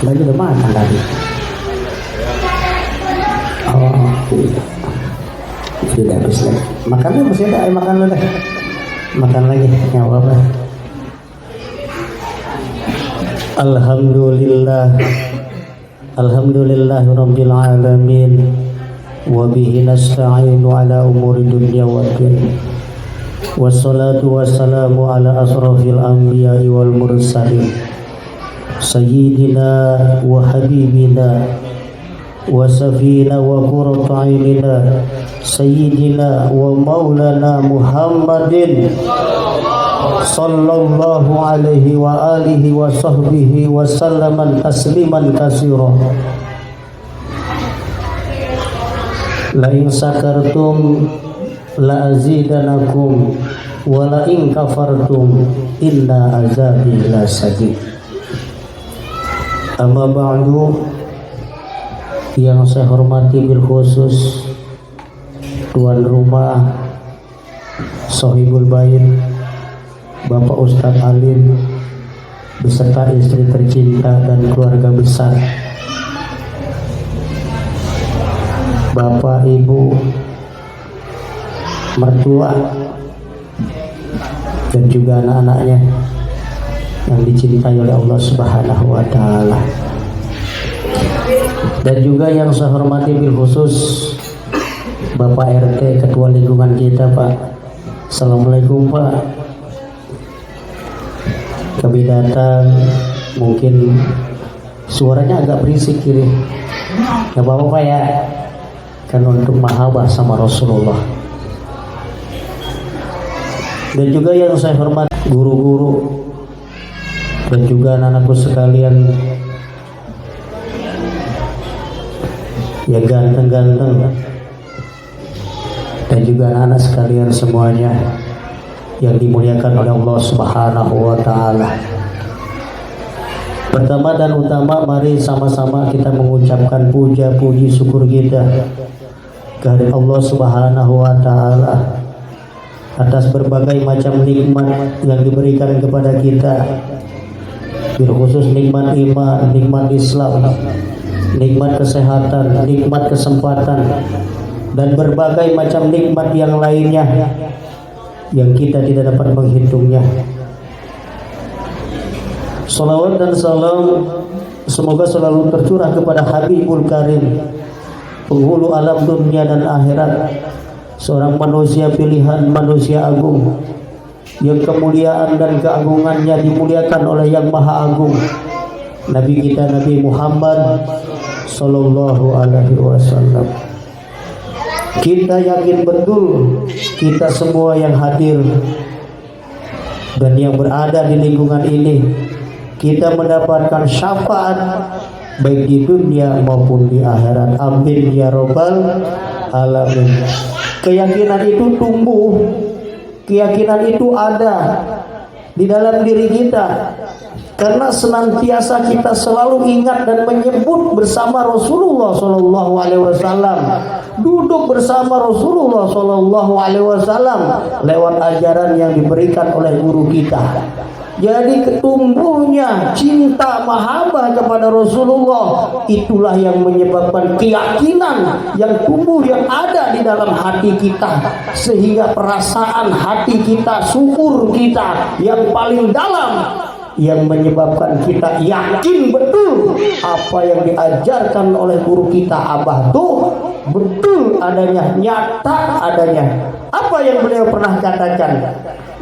Lagi udah makan tadi. Oh, tidak habis lagi. Makannya masih ada, ayo makan dulu deh. Makan lagi, nggak apa-apa. Alhamdulillah, alhamdulillahirabbil alamin. Wa bihi nasta'inu ala umuri dunya waddin. Wassalatu wassalamu ala asrafil anbiya'i wal mursalin. Sayyidina wa habibina wa safina wa qurratu aynina Sayyidina wa maulana Muhammadin sallallahu alaihi wa alihi wa sahbihi wa sallaman tasliman katsira. La in sakartum la azidanakum wa la in kafartum inna azabi la sadid. Amma ba'du, yang saya hormati bil khusus tuan rumah, Sohibul Bait, Bapak Ustadz Alim beserta istri tercinta dan keluarga besar, Bapak Ibu mertua dan juga anak-anaknya yang dicintai oleh Allah Subhanahu wa taala. Dan juga yang saya hormati bil khusus Bapak RT, ketua lingkungan kita, Pak. Assalamualaikum, Pak. Kami datang, mungkin suaranya agak berisik ini. Gak apa-apa, Pak ya. Kan untuk mahabbah sama Rasulullah. Dan juga yang saya hormati guru-guru dan juga anak-anakku sekalian yang ganteng-ganteng, dan juga anak-anak sekalian semuanya yang dimuliakan oleh Allah Subhanahu wa taala. Pertama dan utama, mari sama-sama kita mengucapkan puja puji syukur kita kehadirat Allah Subhanahu wa taala atas berbagai macam nikmat yang diberikan kepada kita, khusus nikmat iman, nikmat Islam, nikmat kesehatan, nikmat kesempatan, dan berbagai macam nikmat yang lainnya yang kita tidak dapat menghitungnya. Salawat dan salam semoga selalu tercurah kepada Habibul Karim penghulu alam dunia dan akhirat, seorang manusia pilihan, manusia agung yang kemuliaan dan keagungannya dimuliakan oleh yang maha agung, Nabi kita Nabi Muhammad sallallahu alaihi wasallam. Kita yakin betul, kita semua yang hadir dan yang berada di lingkungan ini, kita mendapatkan syafaat baik di dunia maupun di akhirat. Amin ya robbal alamin. Keyakinan itu tumbuh, keyakinan itu ada di dalam diri kita, karena senantiasa kita selalu ingat dan menyebut bersama Rasulullah Shallallahu Alaihi Wasallam, duduk bersama Rasulullah Shallallahu Alaihi Wasallam lewat ajaran yang diberikan oleh guru kita. Jadi tumbuhnya cinta mahabbah kepada Rasulullah, itulah yang menyebabkan keyakinan yang tumbuh, yang ada di dalam hati kita, sehingga perasaan hati kita, syukur kita yang paling dalam, yang menyebabkan kita yakin betul apa yang diajarkan oleh guru kita Abah tuh betul adanya, nyata adanya. Apa yang beliau pernah katakan?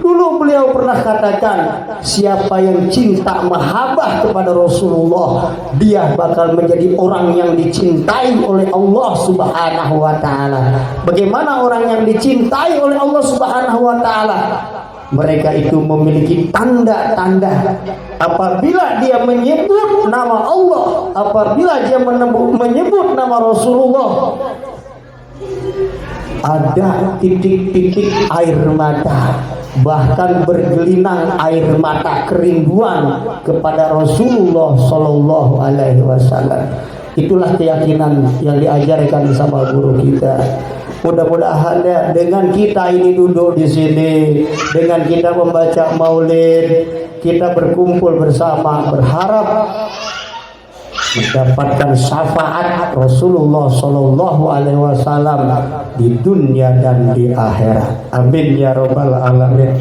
Dulu beliau pernah katakan, siapa yang cinta mahabbah kepada Rasulullah, dia bakal menjadi orang yang dicintai oleh Allah Subhanahu wa taala. Bagaimana orang yang dicintai oleh Allah Subhanahu wa taala? Mereka itu memiliki tanda-tanda. Apabila dia menyebut nama Allah, apabila dia menyebut nama Rasulullah, ada titik-titik air mata, bahkan bergelinang air mata kerinduan kepada Rasulullah Sallallahu Alaihi Wasallam. Itulah keyakinan yang diajarkan sama guru kita. Mudah-mudahan ya, dengan kita ini duduk di sini, dengan kita membaca maulid, kita berkumpul bersama, berharap mendapatkan syafaat Rasulullah Sallallahu Alaihi Wasallam di dunia dan di akhirat. Amin ya robbal alamin.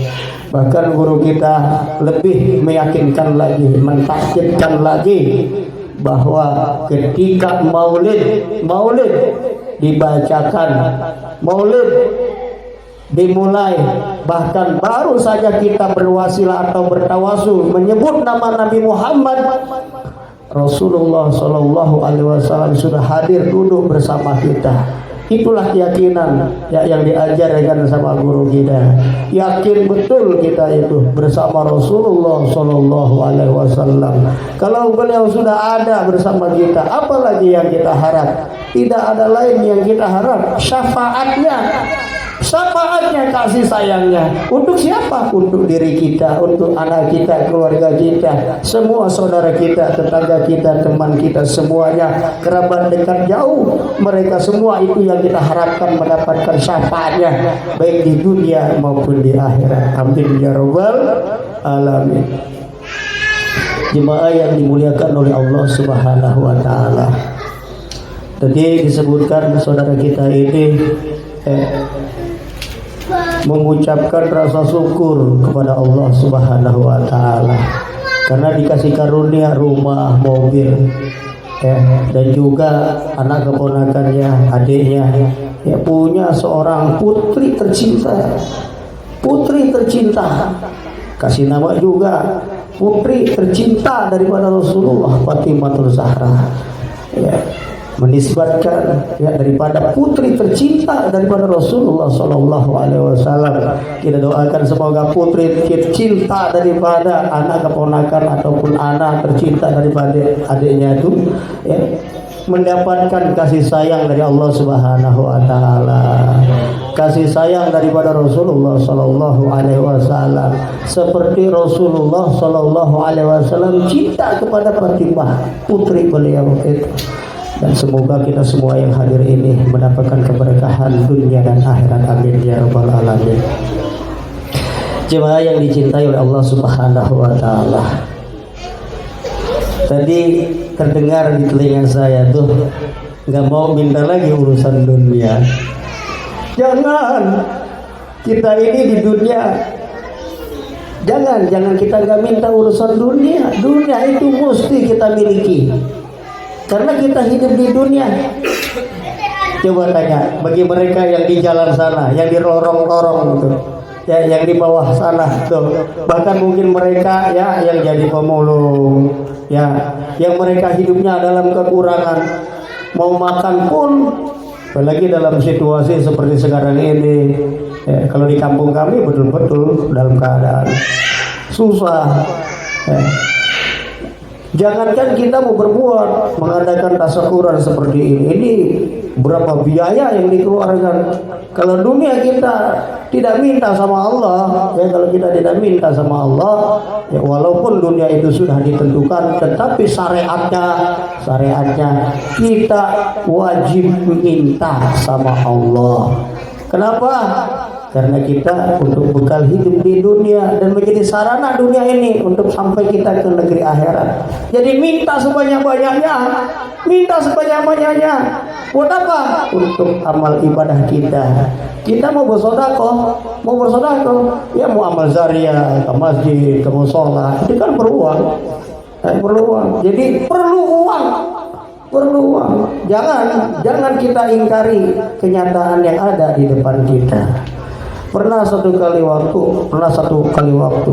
Bahkan guru kita lebih meyakinkan lagi, mentakdirkan lagi bahwa ketika maulid dibacakan, maulid dimulai, bahkan baru saja kita berwasilah atau bertawasul menyebut nama Nabi Muhammad, Rasulullah Shallallahu Alaihi Wasallam sudah hadir duduk bersama kita. Itulah keyakinan yang diajarkan sama guru kita. Yakin betul kita itu bersama Rasulullah Shallallahu Alaihi Wasallam. Kalau beliau sudah ada bersama kita, apalagi yang kita harap? Tidak ada lain yang kita harap, syafaatnya. Syafaatnya, kasih sayangnya. Untuk siapa? Untuk diri kita, untuk anak kita, keluarga kita, semua saudara kita, tetangga kita, teman kita, semuanya, kerabat dekat jauh, mereka semua itu yang kita harapkan mendapatkan syafaatnya, baik di dunia maupun di akhirat. Amin ya robbal alamin. Jemaah yang dimuliakan oleh Allah Subhanahu wa taala. Tadi disebutkan saudara kita ini mengucapkan rasa syukur kepada Allah Subhanahu wa taala karena dikasih karunia rumah, mobil, dan juga anak keponakannya, adiknya, punya seorang putri tercinta. Putri tercinta, kasih nama juga putri tercinta daripada Rasulullah, Fatimatul Zahra. Menisbatkan daripada putri tercinta daripada Rasulullah Sallallahu Alaihi Wasallam. Kita doakan semoga putri tercinta daripada anak keponakan ataupun anak tercinta daripada adiknya itu mendapatkan kasih sayang dari Allah Subhanahu wa taala. Kasih sayang daripada Rasulullah Sallallahu Alaihi Wasallam, seperti Rasulullah Sallallahu Alaihi Wasallam cinta kepada Fatimah, putri beliau itu. Dan semoga kita semua yang hadir ini mendapatkan keberkahan dunia dan akhirat. Amin ya rabbal alamin. Jemaah yang dicintai oleh Allah Subhanahu wa taala. Tadi terdengar di telinga saya tuh, nggak mau minta lagi urusan dunia. Jangan, kita ini di dunia, jangan kita nggak minta urusan dunia. Dunia itu mesti kita miliki. Karena kita hidup di dunia, Coba tanya bagi mereka yang di jalan sana, yang di lorong-lorong gitu, ya, yang di bawah sana tuh, bahkan mungkin mereka ya yang jadi pemulung, ya, yang mereka hidupnya dalam kekurangan, mau makan pun, apalagi dalam situasi seperti sekarang ini, ya, kalau di kampung kami betul-betul dalam keadaan susah. Ya. Jangankan kita mau berbuat, mengadakan tasakuran seperti ini berapa biaya yang dikeluarkan. Kalau dunia kita tidak minta sama Allah, ya, kalau kita tidak minta sama Allah, ya, walaupun dunia itu sudah ditentukan, tetapi syariatnya kita wajib minta sama Allah. Kenapa? Karena kita untuk bekal hidup di dunia dan menjadi sarana dunia ini untuk sampai kita ke negeri akhirat. Jadi minta sebanyak-banyaknya, minta sebanyak-banyaknya. Buat apa? Untuk amal ibadah kita. Kita mau bersedekah, ya mau amal zariah, ke masjid, ke mushola, itu kan perlu uang. Perlu uang. Jadi perlu uang. Jangan kita ingkari kenyataan yang ada di depan kita. Pernah satu kali waktu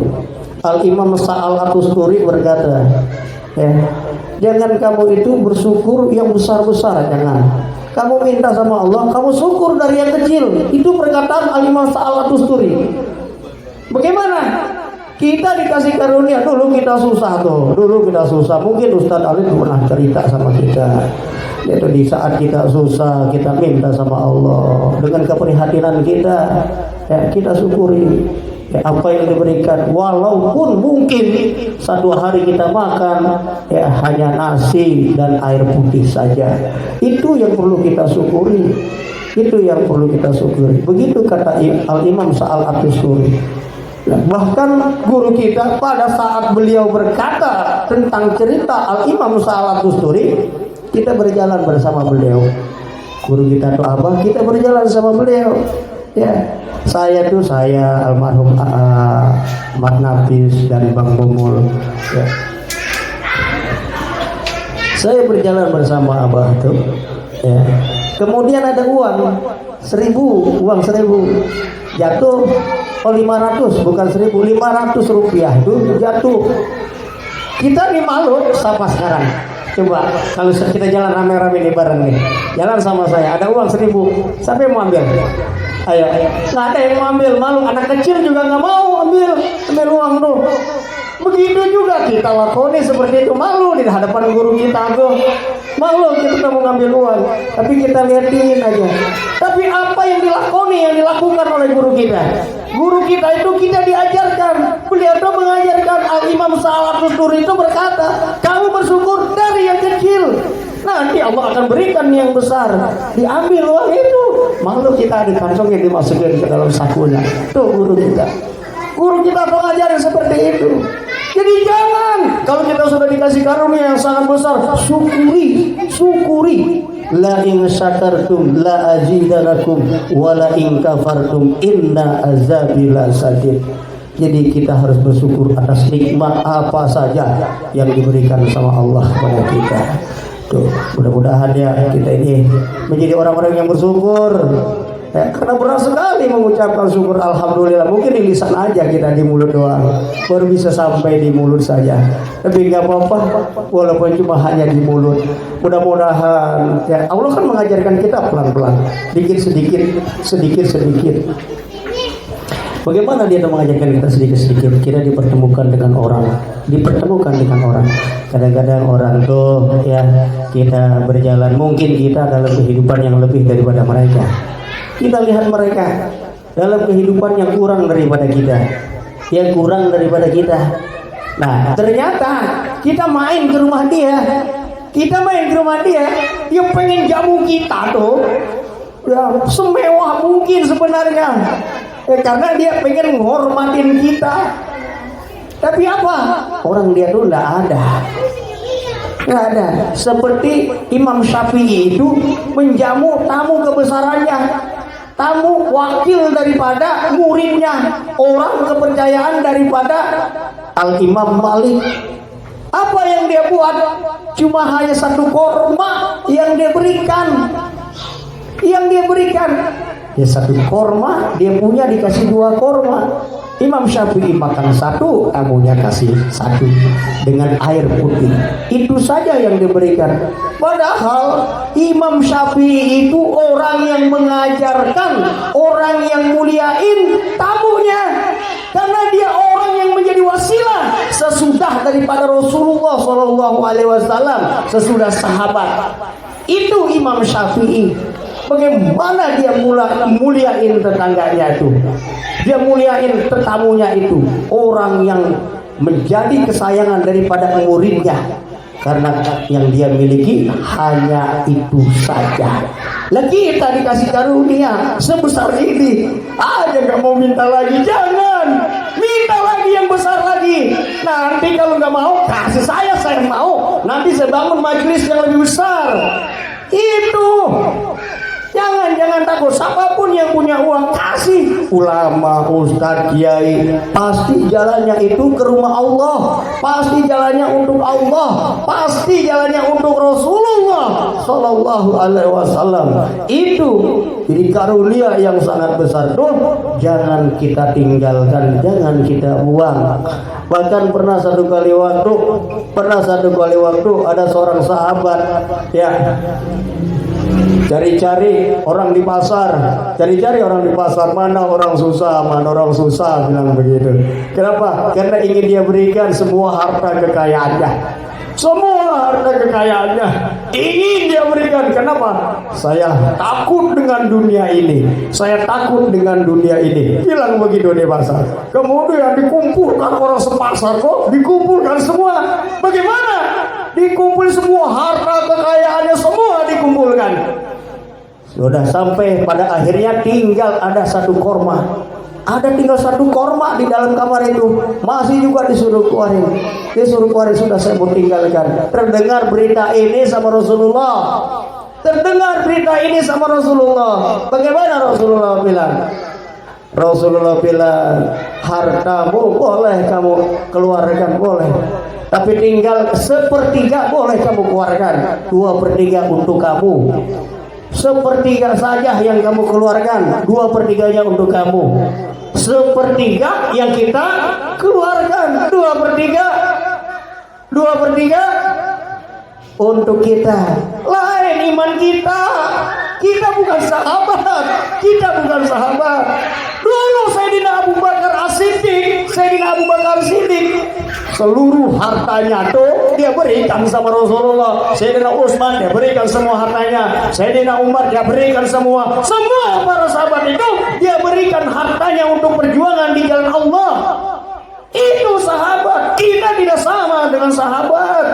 Al-Imam Sa'al At-Tusturi berkata, ya, jangan kamu itu bersyukur yang besar-besar, jangan. Kamu minta sama Allah, kamu syukur dari yang kecil. Itu perkataan Al-Imam Sa'al At-Tusturi. Bagaimana? Kita dikasih karunia, dulu kita susah. Mungkin Ustadz Alif pernah cerita sama kita, yaitu di saat kita susah, kita minta sama Allah dengan keprihatinan kita, ya, kita syukuri, ya, apa yang diberikan. Walaupun mungkin satu hari kita makan, ya, hanya nasi dan air putih saja, itu yang perlu kita syukuri. Begitu kata Al-Imam Sa'al At-Tusturi. Bahkan guru kita pada saat beliau berkata tentang cerita Al-Imam Sa'al At-Tusturi, kita berjalan bersama beliau. Guru kita tuh Abah, kita berjalan sama beliau. Ya, saya almarhum Mat Nafis dan Bang Bumul. Ya. Saya berjalan bersama Abah tuh. Ya. Kemudian ada uang 1.000 jatuh. 500 bukan 1.000, 500 rupiah itu jatuh. Kita nih malu sama sekarang. Coba kalau kita jalan rame-rame nih bareng nih, jalan sama saya, ada uang 1.000, siapa yang mau ambil? Ayo, nggak ada yang mau ambil, malu. Anak kecil juga nggak mau ambil uang tuh. Begitu juga kita lakoni seperti itu, malu di hadapan guru kita tuh. Malu kita mau ngambil uang, tapi kita liatin aja. Tapi apa yang dilakukan oleh guru kita? Guru kita itu kita diajarkan. Beliau itu mengajarkan. Al-Imam Sa'al At-Tusturi itu berkata, kamu bersyukur dari yang kecil, nanti Allah akan berikan yang besar. Diambil uang itu, malu kita di kantongnya, dimasukin ke dalam sakunya. Tuh guru kita mengajarin seperti itu. Jadi jangan, kalau kita sudah dikasih karunia yang sangat besar, syukuri. La in syakartum la azidanakum wa la in kafartum inna azabi lasadid. Jadi kita harus bersyukur atas nikmat apa saja yang diberikan sama Allah kepada kita. Tuh, mudah-mudahan ya kita ini menjadi orang-orang yang bersyukur. Ya, karena berat sekali mengucapkan syukur alhamdulillah. Mungkin di lisan aja kita, di mulut doang, baru bisa sampai di mulut saja. Tapi nggak apa-apa, walaupun cuma hanya di mulut. Mudah-mudahan ya Allah kan mengajarkan kita pelan-pelan, sedikit. Bagaimana dia mengajarkan kita sedikit-sedikit? Kita dipertemukan dengan orang. Kadang-kadang orang tuh ya kita berjalan, mungkin kita dalam kehidupan yang lebih daripada mereka. Kita lihat mereka dalam kehidupan yang kurang daripada kita. Nah, ternyata kita main ke rumah dia. Dia pengen jamu kita tuh, ya semewah mungkin sebenarnya. Karena dia pengen menghormatin kita. Tapi apa? Orang dia tuh nggak ada. Seperti Imam Syafi'i itu menjamu tamu kebesarannya, tamu wakil daripada muridnya, orang kepercayaan daripada Al-Imam Malik. Apa yang dia buat? Cuma hanya satu korma yang dia berikan. Yang dia berikan, dia satu korma, dia punya dikasih dua korma. Imam Syafi'i makan satu, tamunya kasih satu dengan air putih. Itu saja yang diberikan. Padahal Imam Syafi'i itu orang yang mengajarkan, orang yang muliain tamunya, karena dia orang yang menjadi wasilah sesudah daripada Rasulullah SAW, sesudah sahabat. Itu Imam Syafi'i. Bagaimana dia muliain tetangganya itu, dia muliain tetamunya itu, orang yang menjadi kesayangan daripada muridnya, karena yang dia miliki hanya itu saja. Lagi kita dikasih karunia sebesar ini, aja nggak mau minta lagi, jangan minta lagi yang besar lagi. Nanti kalau nggak mau, kasih saya mau. Nanti saya bangun majelis yang lebih besar. Itu jangan takut. Siapapun yang punya uang kasih, ulama, ustadz, kiai, pasti jalannya itu ke rumah Allah, pasti jalannya untuk Allah, pasti jalannya untuk Rasulullah Sallallahu Alaihi Wasallam. Itu jadi karunia yang sangat besar tuh, jangan kita tinggalkan, jangan kita buang. Bahkan pernah satu kali waktu ada seorang sahabat ya, cari-cari orang di pasar, mana orang susah bilang begitu. Kenapa? Karena ingin dia berikan semua harta kekayaannya. Ingin dia berikan. Kenapa? Saya takut dengan dunia ini. Bilang begitu di pasar. Kemudian dikumpulkan orang sepasar kok, dikumpulkan semua. Bagaimana? Dikumpul semua harta kekayaannya, semua dikumpulkan. Sudah sampai pada akhirnya tinggal ada satu korma. Tinggal satu korma di dalam kamar itu. Masih juga disuruh keluarin. Sudah saya mau tinggalkan. Terdengar berita ini sama Rasulullah. Bagaimana Rasulullah bilang? Hartamu boleh kamu keluarkan, boleh. Tapi tinggal 1/3 boleh kamu keluarkan. 2/3 untuk kamu. 1/3 saja yang kamu keluarkan, 2/3-nya untuk kamu. 1/3 yang kita keluarkan, 2/3 untuk kita. Lain iman kita. Kita bukan sahabat. Dulu Sayyidina Abu Bakar As-Siddiq, seluruh hartanya tuh dia berikan sama Rasulullah. Sayyidina Utsman dia berikan semua hartanya. Sayyidina Umar dia berikan semua para sahabat itu dia berikan hartanya untuk perjuangan di jalan Allah. Itu sahabat. Kita tidak sama dengan sahabat.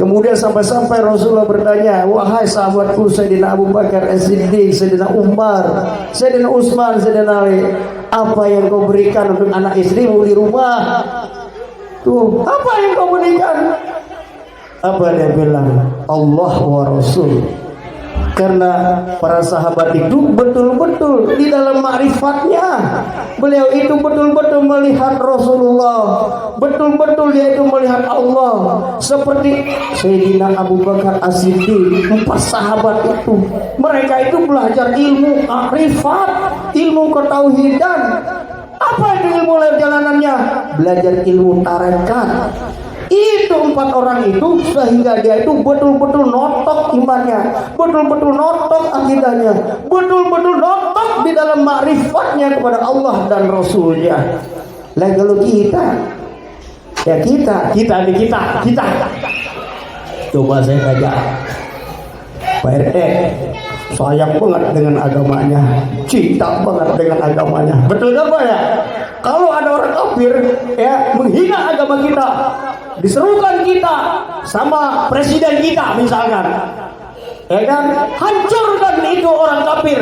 Kemudian sampai-sampai Rasulullah bertanya, wahai sahabatku Sayyidina Abu Bakar As-Siddiq, Sayyidina Umar, Sayyidina Utsman, Sayyidina Ali, apa yang kau berikan untuk anak istrimu di rumah? Tuh, apa yang kau berikan? Apa dia bilang? Allah wa Rasul. Karena para sahabat itu betul-betul di dalam ma'rifatnya. Beliau itu betul-betul melihat Rasulullah, betul-betul dia itu melihat Allah. Seperti Sayyidina Abu Bakar As-Siddiq, 4 sahabat itu, mereka itu belajar ilmu ma'rifat, ilmu ketauhidan. Apa itu ilmu jalanannya? Belajar ilmu tarekat. Itu 4 orang itu sehingga dia itu betul-betul notok imannya, betul-betul notok akidahnya, betul-betul notok di dalam ma'rifatnya kepada Allah dan Rasulnya. Lah kalau kita coba saya tanya Pak RT, sayang banget dengan agamanya, cinta banget dengan agamanya, betul gak Pak ya? Kalau ada orang kafir ya menghina agama kita, diserukan kita sama presiden kita misalkan, ya kan, hancurkan itu orang kafir.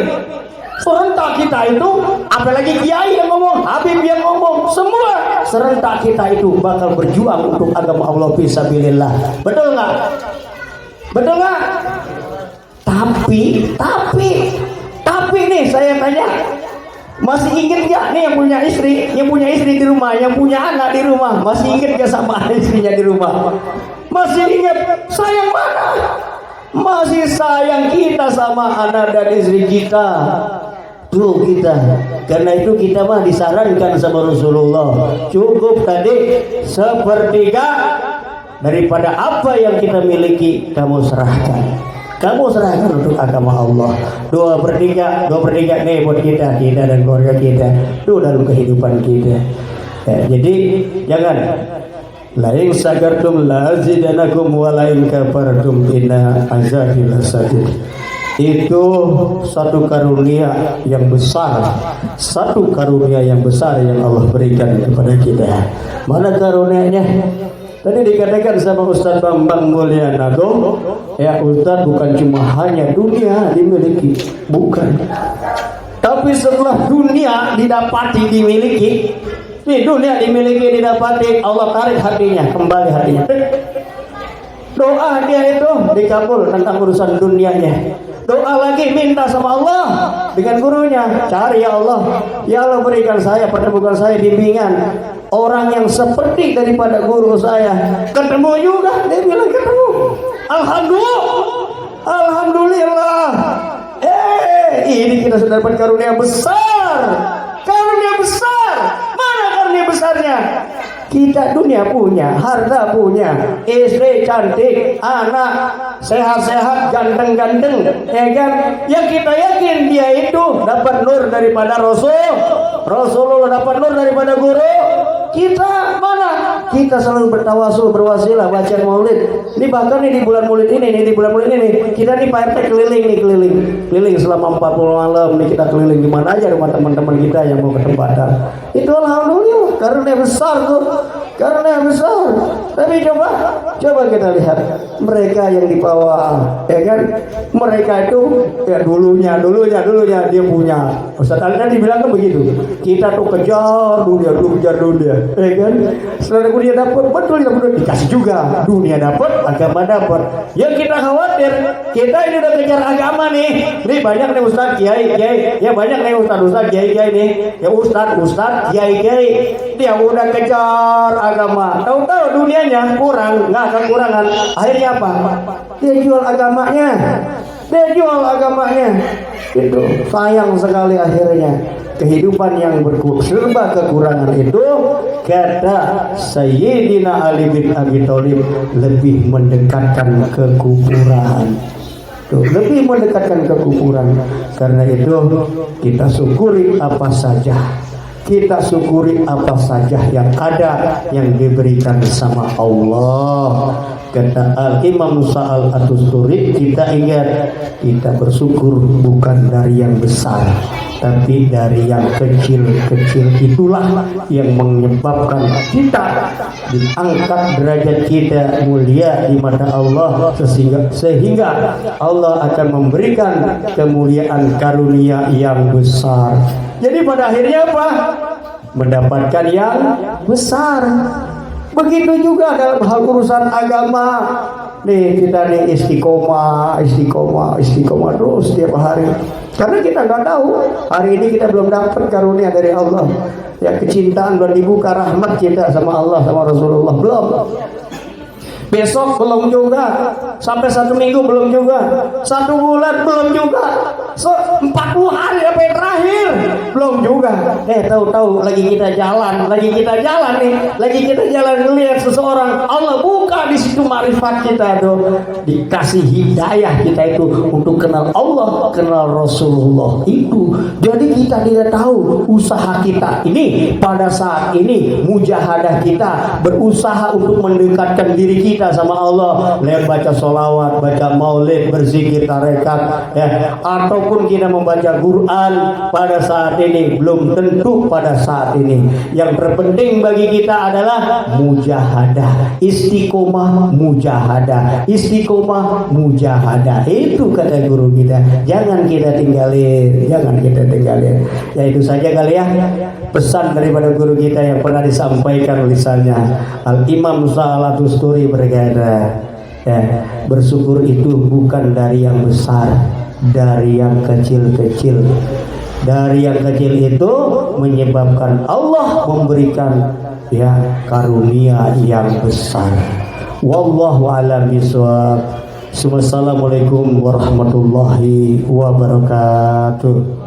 Serentak kita itu, apalagi kiai yang ngomong, habib yang ngomong, semua serentak kita itu bakal berjuang untuk agama Allah fisabilillah. Betul nggak? Tapi nih saya tanya, masih inget gak nih yang punya istri di rumah, yang punya anak di rumah, masih inget gak sama istrinya di rumah? Masih inget? Sayang mana? masih sayang kita sama anak dan istri kita. Tuh kita, karena itu kita mah disarankan sama Rasulullah, cukup tadi sepertiga daripada apa yang kita miliki kamu serahkan. Kamu serahkan untuk agama Allah. Dua per tiga nih buat kita dan keluarga kita. Itu dalam kehidupan kita. Jadi jangan la in sakartum la azidanakum wa la in kafartum inna azabi lasadid. Itu satu karunia yang besar, satu karunia yang besar yang Allah berikan kepada kita. Mana karunianya? Tadi dikatakan sama Ustaz Bambang Mulyanago, ya Ustaz, bukan cuma hanya dunia dimiliki, bukan. Tapi setelah dunia didapati dimiliki, nih dunia dimiliki didapati, Allah tarik hatinya, kembali hatinya. Doa dia itu dikabul tentang urusan dunianya. Doa lagi minta sama Allah dengan gurunya, cari ya Allah berikan saya, pertemukan saya bimbingan orang yang seperti daripada guru saya. Ketemu juga, dia bilang ketemu. Alhamdulillah. Ini kita sudah dapat karunia besar. Karunia besar. Mana karunia besarnya? Kita dunia punya, harta punya, istri cantik, anak sehat-sehat, ganteng-ganteng, ya kan? Yang kita yakin dia itu dapat nur daripada Rasulullah dapat nur daripada guru. Kita mana? Kita selalu bertawasul, berwasilah, baca maulid. Ini bahkan nih di bulan maulid ini, kita nih Pak RT keliling selama 40 malam nih, kita keliling di mana aja rumah teman-teman kita yang mau ketempatan. Itu alhamdulillah, karena besar tuh. Karena besar. Tapi coba kita lihat mereka yang di bawah, ya kan? Mereka itu ya dulunya dia punya. Ustaz Ali tadi bilang kan begitu. Kita tuh kejar dunia, ya kan? Setelah dunia dapat, betul dikasih juga. Dunia dapat, agama dapat. Yang kita khawatir, kita ini udah kejar agama nih. Nih banyak nih Ustaz Kiai. Ya banyak nih Ustaz Kiai nih. Ya Ustaz Kiai. Dia udah kejar agama, tahu-tahu dunianya kurang, nggak kekurangan. Akhirnya apa? Dia jual agamanya. Itu sayang sekali akhirnya. Kehidupan yang serba kekurangan itu, kata Sayyidina Ali bin Abi Thalib, lebih mendekatkan kekufuran. Lebih mendekatkan kekufuran. Karena itu kita syukuri apa saja. Kita syukuri apa saja yang ada yang diberikan sama Allah. Kata Al-Imam Sa'al At-Tusturi, kita ingat, kita bersyukur bukan dari yang besar, tapi dari yang kecil-kecil itulah yang menyebabkan kita diangkat derajat kita mulia di mata Allah, sehingga Allah akan memberikan kemuliaan karunia yang besar. Jadi pada akhirnya apa? Mendapatkan yang besar. Begitu juga dalam hal urusan agama. Nih kita nih istiqomah terus setiap hari. Karena kita nggak tahu, hari ini kita belum dapat karunia dari Allah. Ya, kecintaan belum dibuka, rahmat kita sama Allah sama Rasulullah belum. Besok belum juga, sampai 1 minggu belum juga, 1 bulan belum juga, 40 hari apa yang terakhir belum juga. Tahu-tahu lagi kita jalan melihat seseorang, Allah buka di situ marifat kita tuh, dikasih hidayah kita itu untuk kenal Allah, kenal Rasulullah itu. Jadi kita tidak tahu usaha kita ini pada saat ini, mujahadah kita berusaha untuk mendekatkan diri kita sama Allah lewat baca sholawat, baca maulid, berzikir, tarekat, ya, ataupun kita membaca Quran. Pada saat ini belum tentu pada saat ini. Yang terpenting bagi kita adalah mujahadah, istiqomah mujahadah. Itu kata guru kita. Jangan kita tinggalin. Ya itu saja kali ya pesan daripada guru kita yang pernah disampaikan lisannya. Al-Imam Sa'al At-Tusturi berkata, ya, bersyukur itu bukan dari yang besar, dari yang kecil-kecil. Dari yang kecil itu menyebabkan Allah memberikan ya karunia yang besar. Wallahu a'lam bishawab. Assalamualaikum warahmatullahi wabarakatuh.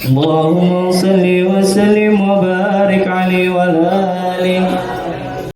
اللهم صل وسلم وبارك عليه وعلى